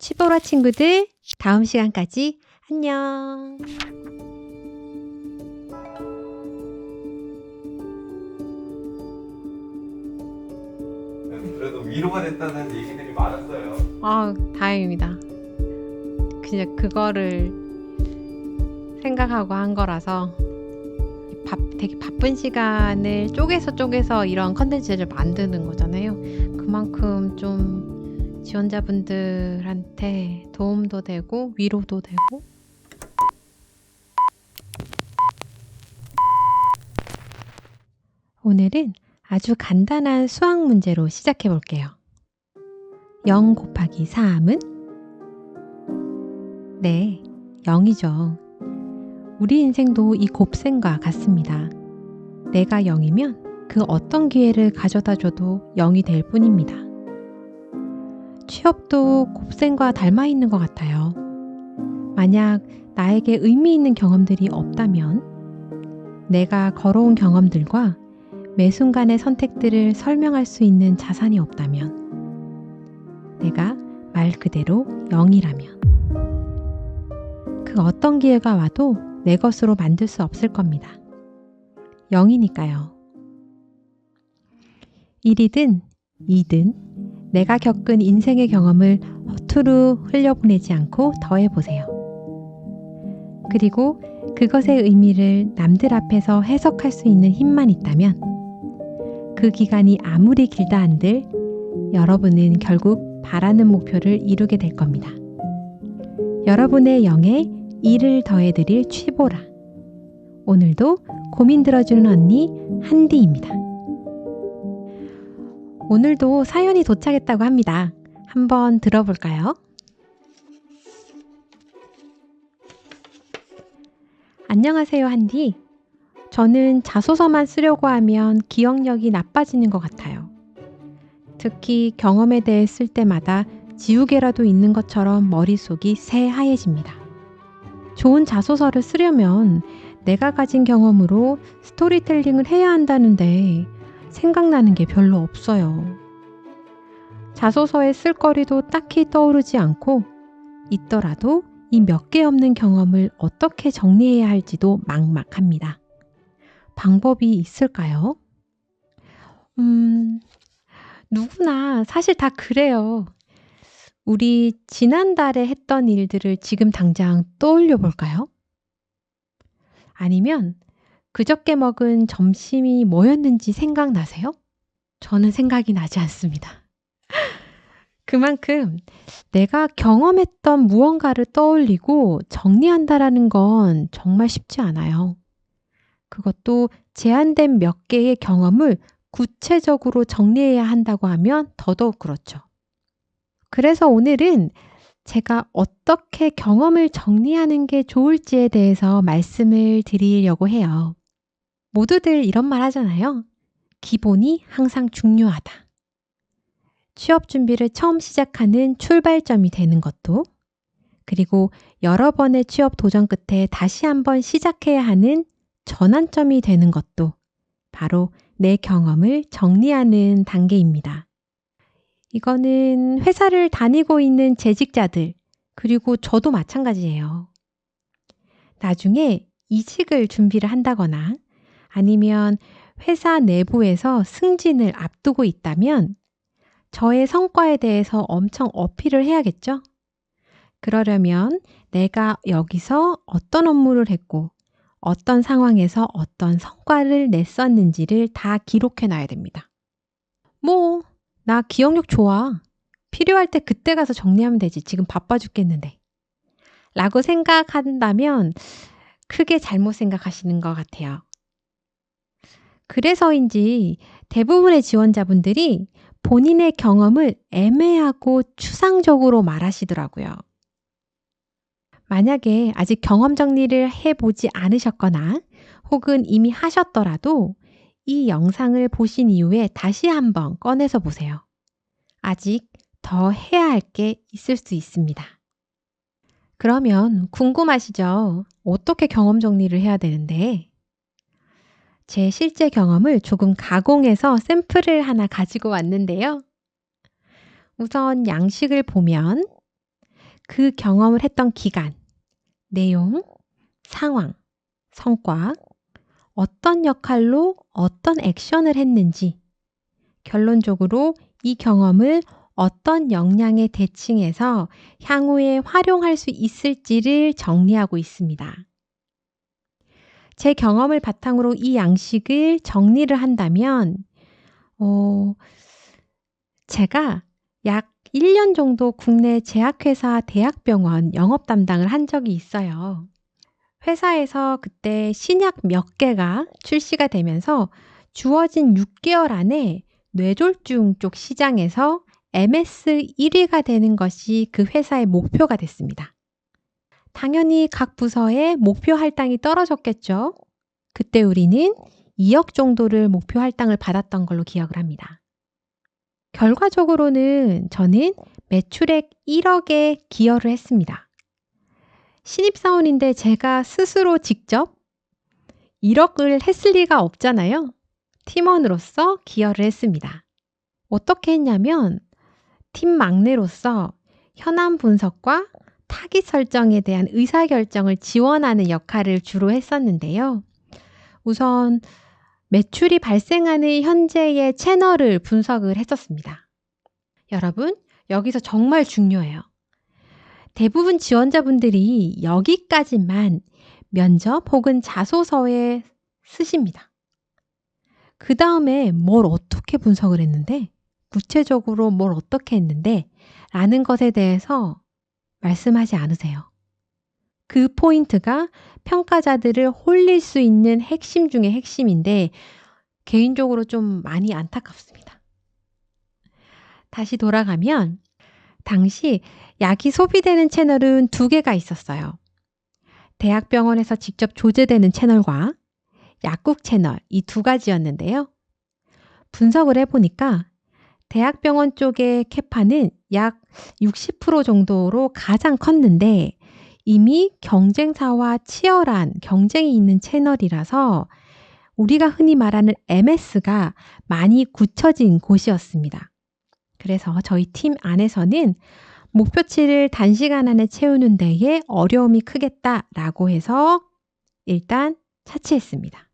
치보라 친구들, 다음 시간까지 안녕. 그래도 위로가 됐다는 얘기들이 많았어요. 다행입니다. 그냥 그거를 생각하고 한 거라서 되게 바쁜 시간을 쪼개서 이런 컨텐츠를 만드는 거잖아요. 그만큼 좀 지원자분들한테 도움도 되고 위로도 되고 오늘은 아주 간단한 수학 문제로 시작해 볼게요. 0 곱하기 3은? 네, 0이죠. 우리 인생도 이 곱셈과 같습니다. 내가 0이면 그 어떤 기회를 가져다 줘도 0이 될 뿐입니다. 취업도 곱셈과 닮아 있는 것 같아요. 만약 나에게 의미 있는 경험들이 없다면 내가 걸어온 경험들과 매 순간의 선택들을 설명할 수 있는 자산이 없다면 내가 말 그대로 0이라면 그 어떤 기회가 와도 내 것으로 만들 수 없을 겁니다. 0이니까요. 1이든 2든 내가 겪은 인생의 경험을 허투루 흘려보내지 않고 더해보세요. 그리고 그것의 의미를 남들 앞에서 해석할 수 있는 힘만 있다면 그 기간이 아무리 길다 한들 여러분은 결국 바라는 목표를 이루게 될 겁니다. 여러분의 0에 1을 더해드릴 취보라. 오늘도 고민 들어주는 언니 한디입니다. 오늘도 사연이 도착했다고 합니다. 한번 들어볼까요? 안녕하세요, 한디. 저는 자소서만 쓰려고 하면 기억력이 나빠지는 것 같아요. 특히 경험에 대해 쓸 때마다 지우개라도 있는 것처럼 머릿속이 새하얘집니다. 좋은 자소서를 쓰려면 내가 가진 경험으로 스토리텔링을 해야 한다는데 생각나는 게 별로 없어요. 자소서에 쓸 거리도 딱히 떠오르지 않고 있더라도 이 몇 개 없는 경험을 어떻게 정리해야 할지도 막막합니다. 방법이 있을까요? 누구나 사실 다 그래요. 우리 지난달에 했던 일들을 지금 당장 떠올려 볼까요? 아니면 그저께 먹은 점심이 뭐였는지 생각나세요? 저는 생각이 나지 않습니다. 그만큼 내가 경험했던 무언가를 떠올리고 정리한다라는 건 정말 쉽지 않아요. 그것도 제한된 몇 개의 경험을 구체적으로 정리해야 한다고 하면 더더욱 그렇죠. 그래서 오늘은 제가 어떻게 경험을 정리하는 게 좋을지에 대해서 말씀을 드리려고 해요. 모두들 이런 말 하잖아요. 기본이 항상 중요하다. 취업 준비를 처음 시작하는 출발점이 되는 것도, 그리고 여러 번의 취업 도전 끝에 다시 한번 시작해야 하는 전환점이 되는 것도 바로 내 경험을 정리하는 단계입니다. 이거는 회사를 다니고 있는 재직자들, 그리고 저도 마찬가지예요. 나중에 이직을 준비를 한다거나 아니면 회사 내부에서 승진을 앞두고 있다면 저의 성과에 대해서 엄청 어필을 해야겠죠? 그러려면 내가 여기서 어떤 업무를 했고 어떤 상황에서 어떤 성과를 냈었는지를 다 기록해 놔야 됩니다. 나 기억력 좋아. 필요할 때 그때 가서 정리하면 되지. 지금 바빠 죽겠는데. 라고 생각한다면 크게 잘못 생각하시는 것 같아요. 그래서인지 대부분의 지원자분들이 본인의 경험을 애매하고 추상적으로 말하시더라고요. 만약에 아직 경험 정리를 해보지 않으셨거나 혹은 이미 하셨더라도 이 영상을 보신 이후에 다시 한번 꺼내서 보세요. 아직 더 해야 할 게 있을 수 있습니다. 그러면 궁금하시죠? 어떻게 경험 정리를 해야 되는데? 제 실제 경험을 조금 가공해서 샘플을 하나 가지고 왔는데요. 우선 양식을 보면 그 경험을 했던 기간, 내용, 상황, 성과, 어떤 역할로 어떤 액션을 했는지, 결론적으로 이 경험을 어떤 역량에 대칭해서 향후에 활용할 수 있을지를 정리하고 있습니다. 제 경험을 바탕으로 이 양식을 정리를 한다면 제가 약 1년 정도 국내 제약회사 대학병원 영업 담당을 한 적이 있어요. 회사에서 그때 신약 몇 개가 출시가 되면서 주어진 6개월 안에 뇌졸중 쪽 시장에서 MS 1위가 되는 것이 그 회사의 목표가 됐습니다. 당연히 각 부서의 목표 할당이 떨어졌겠죠. 그때 우리는 2억 정도를 목표 할당을 받았던 걸로 기억을 합니다. 결과적으로는 저는 매출액 1억에 기여를 했습니다. 신입사원인데 제가 스스로 직접 1억을 했을 리가 없잖아요. 팀원으로서 기여를 했습니다. 어떻게 했냐면 팀 막내로서 현안 분석과 타깃 설정에 대한 의사결정을 지원하는 역할을 주로 했었는데요. 우선 매출이 발생하는 현재의 채널을 분석을 했었습니다. 여러분, 여기서 정말 중요해요. 대부분 지원자분들이 여기까지만 면접 혹은 자소서에 쓰십니다. 그 다음에 뭘 어떻게 분석을 했는데, 구체적으로 뭘 어떻게 했는데 라는 것에 대해서 말씀하지 않으세요. 그 포인트가 평가자들을 홀릴 수 있는 핵심 중의 핵심인데 개인적으로 좀 많이 안타깝습니다. 다시 돌아가면 당시 약이 소비되는 채널은 2개가 있었어요. 대학병원에서 직접 조제되는 채널과 약국 채널, 이 2가지였는데요. 분석을 해보니까 대학병원 쪽의 캐파는 약 60% 정도로 가장 컸는데 이미 경쟁사와 치열한 경쟁이 있는 채널이라서 우리가 흔히 말하는 MS가 많이 굳혀진 곳이었습니다. 그래서 저희 팀 안에서는 목표치를 단시간 안에 채우는 데에 어려움이 크겠다라고 해서 일단 차치했습니다.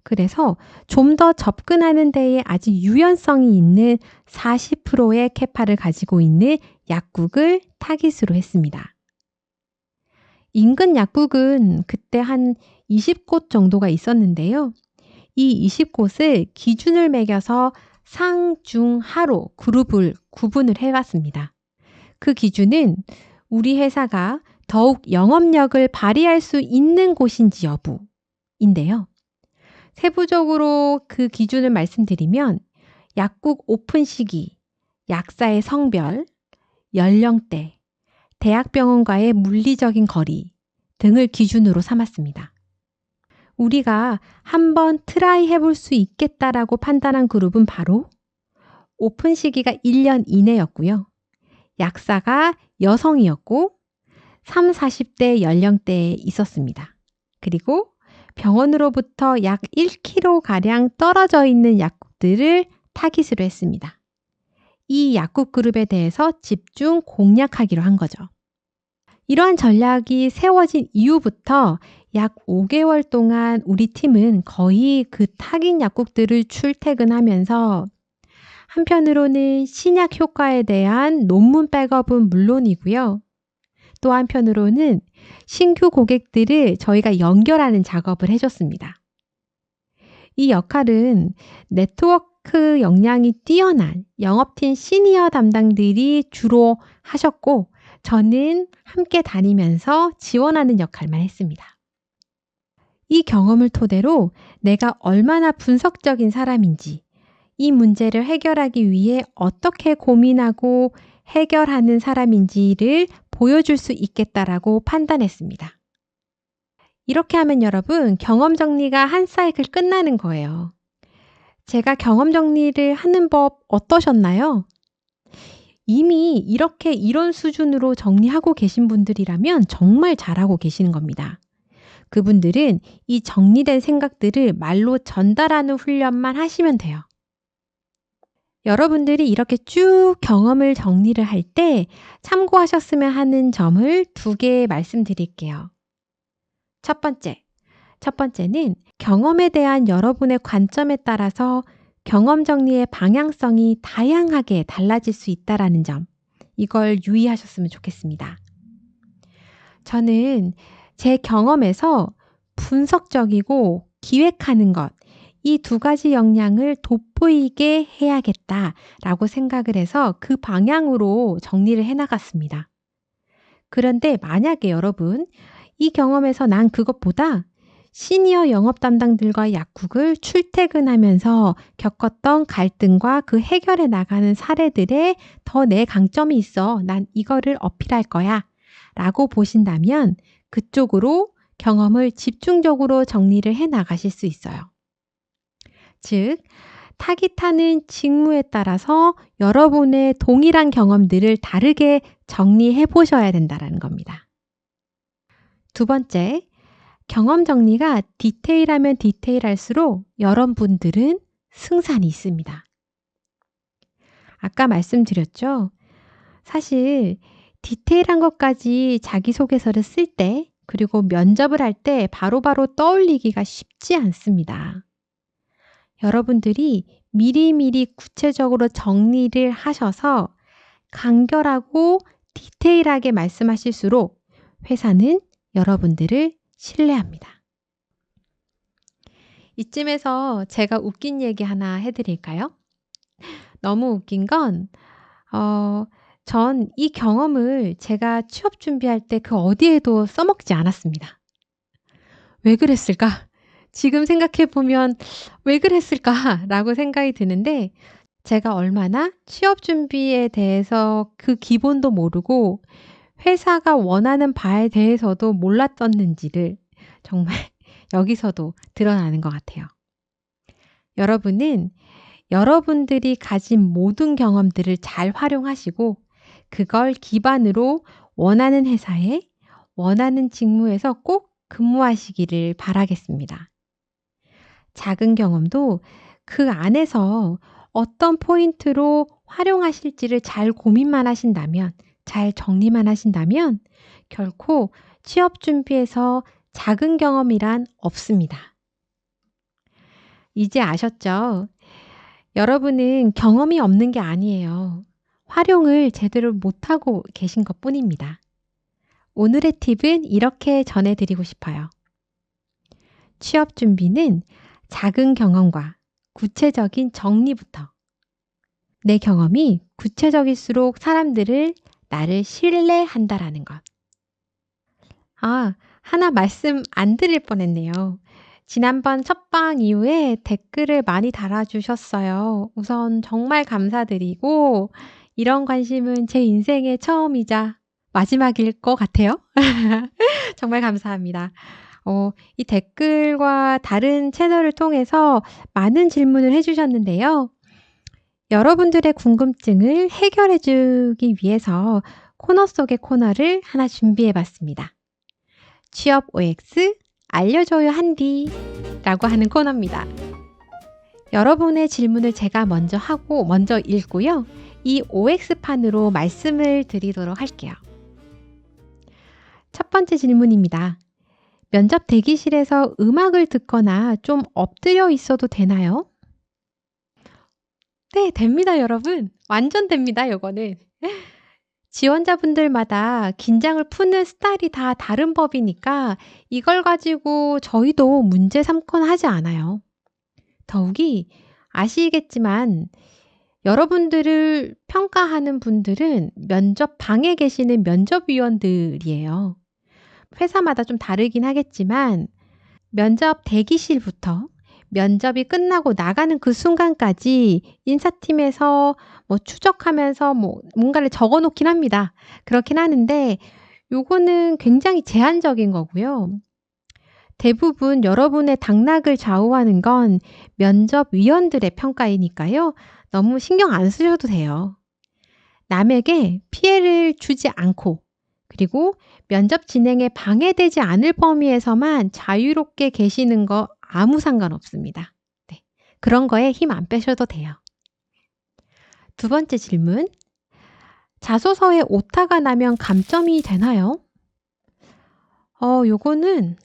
그래서 좀 더 접근하는 데에 아주 유연성이 있는 40%의 캐파를 가지고 있는 약국을 타깃으로 했습니다. 인근 약국은 그때 한 20곳 정도가 있었는데요. 이 20곳을 기준을 매겨서 상, 중, 하로 그룹을 구분을 해봤습니다. 그 기준은 우리 회사가 더욱 영업력을 발휘할 수 있는 곳인지 여부인데요. 세부적으로 그 기준을 말씀드리면 약국 오픈 시기, 약사의 성별, 연령대, 대학병원과의 물리적인 거리 등을 기준으로 삼았습니다. 우리가 한번 트라이 해볼 수 있겠다라고 판단한 그룹은 바로 오픈 시기가 1년 이내였고요. 약사가 여성이었고 3, 40대 연령대에 있었습니다. 그리고 병원으로부터 약 1km가량 떨어져 있는 약국들을 타깃으로 했습니다. 이 약국 그룹에 대해서 집중 공략하기로 한 거죠. 이러한 전략이 세워진 이후부터 약 5개월 동안 우리 팀은 거의 그 타깃 약국들을 출퇴근하면서 한편으로는 신약 효과에 대한 논문 백업은 물론이고요. 또 한편으로는 신규 고객들을 저희가 연결하는 작업을 해줬습니다. 이 역할은 네트워크 역량이 뛰어난 영업팀 시니어 담당들이 주로 하셨고 저는 함께 다니면서 지원하는 역할만 했습니다. 이 경험을 토대로 내가 얼마나 분석적인 사람인지 이 문제를 해결하기 위해 어떻게 고민하고 해결하는 사람인지를 보여줄 수 있겠다라고 판단했습니다. 이렇게 하면 여러분 경험 정리가 한 사이클 끝나는 거예요. 제가 경험 정리를 하는 법 어떠셨나요? 이미 이렇게 이런 수준으로 정리하고 계신 분들이라면 정말 잘하고 계시는 겁니다. 그분들은 이 정리된 생각들을 말로 전달하는 훈련만 하시면 돼요. 여러분들이 이렇게 쭉 경험을 정리를 할 때 참고하셨으면 하는 점을 2개 말씀드릴게요. 첫 번째는 경험에 대한 여러분의 관점에 따라서 경험 정리의 방향성이 다양하게 달라질 수 있다라는 점, 이걸 유의하셨으면 좋겠습니다. 저는 제 경험에서 분석적이고 기획하는 것, 이 2가지 역량을 돋보이게 해야겠다라고 생각을 해서 그 방향으로 정리를 해 나갔습니다. 그런데 만약에 여러분, 이 경험에서 난 그것보다 시니어 영업 담당들과의 약국을 출퇴근하면서 겪었던 갈등과 그 해결해 나가는 사례들에 더 내 강점이 있어. 난 이거를 어필할 거야. 라고 보신다면 그쪽으로 경험을 집중적으로 정리를 해 나가실 수 있어요. 즉, 타깃 하는 직무에 따라서 여러분의 동일한 경험들을 다르게 정리해 보셔야 된다는 겁니다. 2번째, 경험 정리가 디테일하면 디테일할수록 여러분들은 승산이 있습니다. 아까 말씀드렸죠? 사실 디테일한 것까지 자기소개서를 쓸 때, 그리고 면접을 할 때 바로바로 떠올리기가 쉽지 않습니다. 여러분들이 미리미리 구체적으로 정리를 하셔서 간결하고 디테일하게 말씀하실수록 회사는 여러분들을 신뢰합니다. 이쯤에서 제가 웃긴 얘기 하나 해드릴까요? 너무 웃긴 건 전 이 경험을 제가 취업 준비할 때 그 어디에도 써먹지 않았습니다. 왜 그랬을까? 지금 생각해 보면 '왜 그랬을까?'라고 생각이 드는데, 제가 얼마나 취업 준비에 대해서 그 기본도 모르고 회사가 원하는 바에 대해서도 몰랐었는지를 정말 여기서도 드러나는 것 같아요. 여러분은 여러분들이 가진 모든 경험들을 잘 활용하시고 그걸 기반으로 원하는 회사에 원하는 직무에서 꼭 근무하시기를 바라겠습니다. 작은 경험도 그 안에서 어떤 포인트로 활용하실지를 잘 고민만 하신다면, 잘 정리만 하신다면 결코 취업 준비에서 작은 경험이란 없습니다. 이제 아셨죠? 여러분은 경험이 없는 게 아니에요. 활용을 제대로 못하고 계신 것뿐입니다. 오늘의 팁은 이렇게 전해드리고 싶어요. 취업 준비는 작은 경험과 구체적인 정리부터. 내 경험이 구체적일수록 사람들을 나를 신뢰한다라는 것. 하나 말씀 안 드릴 뻔했네요. 지난번 첫방 이후에 댓글을 많이 달아주셨어요. 우선 정말 감사드리고, 이런 관심은 제 인생의 처음이자 마지막일 것 같아요. 정말 감사합니다. 이 댓글과 다른 채널을 통해서 많은 질문을 해주셨는데요. 여러분들의 궁금증을 해결해 주기 위해서 코너 속의 코너를 하나 준비해 봤습니다. 취업 OX 알려줘요 한디 라고 하는 코너입니다. 여러분의 질문을 제가 먼저 하고 먼저 읽고요. 이 OX판으로 말씀을 드리도록 할게요. 첫 번째 질문입니다. 면접 대기실에서 음악을 듣거나 좀 엎드려 있어도 되나요? 네, 됩니다, 여러분. 완전 됩니다, 요거는. 지원자분들마다 긴장을 푸는 스타일이 다 다른 법이니까 이걸 가지고 저희도 문제 삼거나 하지 않아요. 더욱이 아시겠지만 여러분들을 평가하는 분들은 면접방에 계시는 면접위원들이에요. 회사마다 좀 다르긴 하겠지만 면접 대기실부터 면접이 끝나고 나가는 그 순간까지 인사팀에서 추적하면서 뭔가를 적어 놓긴 합니다. 그렇긴 하는데 요거는 굉장히 제한적인 거고요. 대부분 여러분의 당락을 좌우하는 건 면접위원들의 평가이니까요. 너무 신경 안 쓰셔도 돼요. 남에게 피해를 주지 않고, 그리고 면접 진행에 방해되지 않을 범위에서만 자유롭게 계시는 거 아무 상관없습니다. 네, 그런 거에 힘 안 빼셔도 돼요. 두 번째 질문. 자소서에 오타가 나면 감점이 되나요? 요거는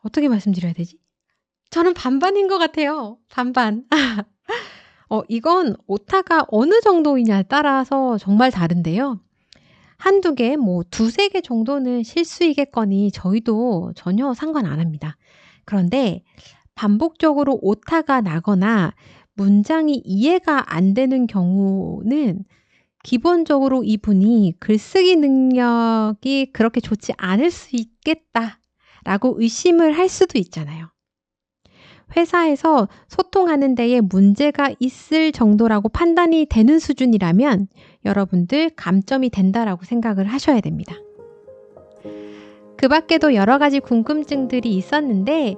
어떻게 말씀드려야 되지? 저는 반반인 것 같아요. 반반. 이건 오타가 어느 정도이냐에 따라서 정말 다른데요. 한두 개, 두세 개 정도는 실수이겠거니 저희도 전혀 상관 안 합니다. 그런데 반복적으로 오타가 나거나 문장이 이해가 안 되는 경우는 기본적으로 이분이 글쓰기 능력이 그렇게 좋지 않을 수 있겠다라고 의심을 할 수도 있잖아요. 회사에서 소통하는 데에 문제가 있을 정도라고 판단이 되는 수준이라면 여러분들 감점이 된다라고 생각을 하셔야 됩니다. 그 밖에도 여러 가지 궁금증들이 있었는데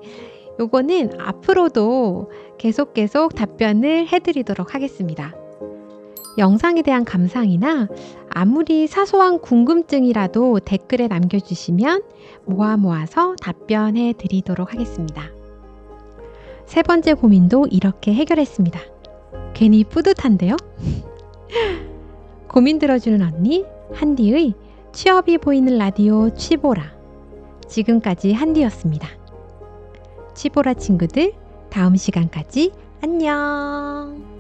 요거는 앞으로도 계속 답변을 해드리도록 하겠습니다. 영상에 대한 감상이나 아무리 사소한 궁금증이라도 댓글에 남겨주시면 모아서 답변해 드리도록 하겠습니다. 세 번째 고민도 이렇게 해결했습니다. 괜히 뿌듯한데요? 고민 들어주는 언니 한디의 취업이 보이는 라디오 취보라. 지금까지 한디였습니다. 취보라 친구들, 다음 시간까지 안녕.